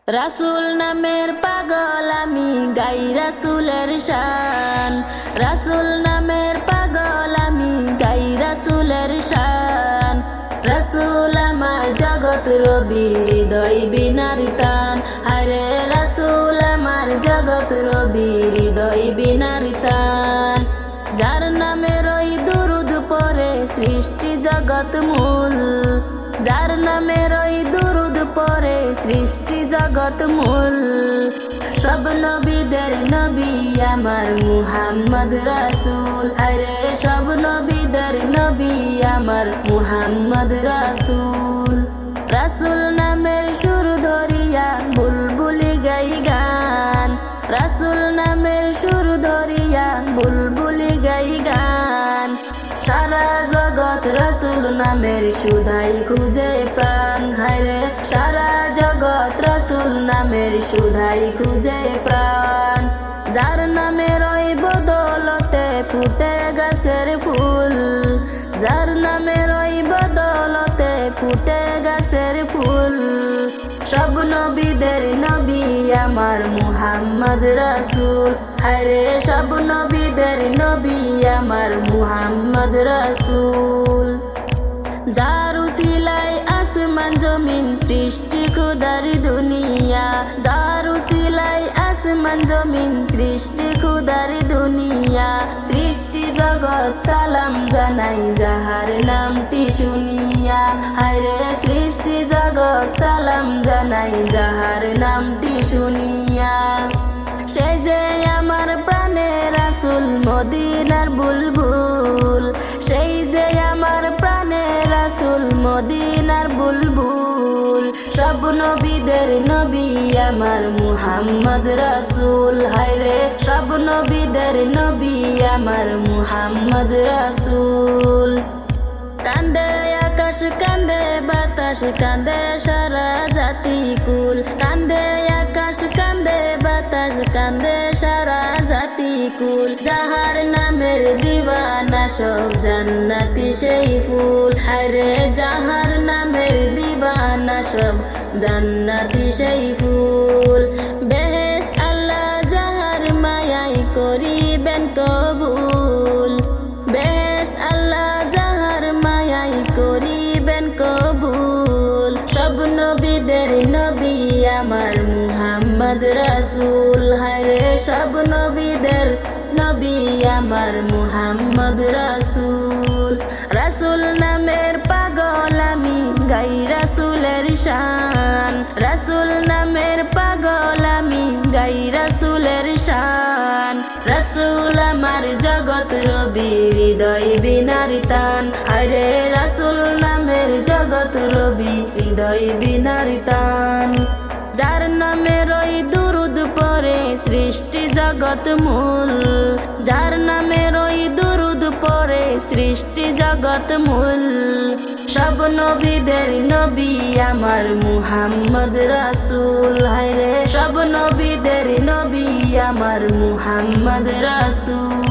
রাসূল নামের পাগল আমি গাই রাসূলের শান। রাসূল নামের পাগল আমি গাই রাসূলের শান। রাসূল আমার জগৎ রবি হৃদয় বিনার টান। আরে রাসূল আমার জগৎ রবি হৃদয় বিনার টান। যার নামে রই দুরুদ পড়ে সৃষ্টি জগৎ মূল। যার নামে রই দুরুদ পড়ে সৃষ্টি জগৎ মূল। সব নবীদের নবী আমার মুহাম্মদ রাসূল। আরে সব নবীদের নবী আমার মুহাম্মদ রাসূল। রাসূল নামের সুর ধরিয়া বুলবুলি গাই গান। রাসূল নামের সুর ধরিয়া বুলবুলি গাই গান। সারা জগৎ রাসূল নামের সুধাই খুঁজে প্রাণ। হায়রে সারা জগৎ রাসূল নামের সুধাই খুঁজে প্রাণ। যার নামের ওই বদলতে ফুটে গাছের ফুল। যার নামের ওই বদলতে ফুটে গাছের ফুল। সব নবীদের নবী আমার মুহাম্মদ রাসূল। আরে সব নবীদের নবী আমার মুহাম্মদ রাসূল। যার উসিলায় আসমান জমিন সৃষ্টি খুদার দুনিয়া। যার উসিলায় আসমান জমিন সৃষ্টি খুদার দুনিয়া। সৃষ্টি জগৎ সালাম জানাই যাহার নামটি শুনিয়া। হায়রে সৃষ্টি জগৎ সালাম জানাই যাহার নামটি শুনিয়া। সে যে আমার প্রাণের রাসূল মদিনার বুলবুল। সেই যে আমার প্রাণের রাসূল মদিনার বুলবুল। সব নবীদের নবী আমার মুহাম্মদ রাসূল। হায়রে সব নবীদের নবী আমার মুহাম্মদ রাসূল। কান্দে আকাশ কান্দে বাতাস কান্দে সারা জাতি কুল। কান্দে আকাশ কান্দে বাতাস কান্দে সারা জাতি কুল। যাহার নামের দিওয়ানা সব জান্নাতি সেই ফুল। হায়রে যাহার নামের দিওয়ানা সব জান্নাতি সেই ফুল। বেহেশত আল্লাহ যাহার মায়াই করিবেন কবুল। বেহেশত আল্লাহ যাহার মায়াই করিবেন কবুল। সব নবীদের নবী আমার মুহাম্মদ রাসূল। হায়রে সব নবীদের নবী আমার মুহাম্মদ রাসূল। রাসূল নামের পাগল আমি গাই রাসূলের শান। রাসূল নামের পাগল আমি গাই রাসূলের শান। রাসূল আমার জগৎ রবি হৃদয় বিনার টান। আরে রাসূল নামের জগৎ রবি হৃদয় বিনার টান। যার নামে রই দুরুদ পড়ে সৃষ্টি জগৎ মূল। যার নামে রই দুরুদ পড়ে সৃষ্টি জগৎ মূল। সব নবীদের নবী আমার মুহাম্মদ রাসূল। হায়রে সব নবীদের নবী আমার মুহাম্মদ রাসূল।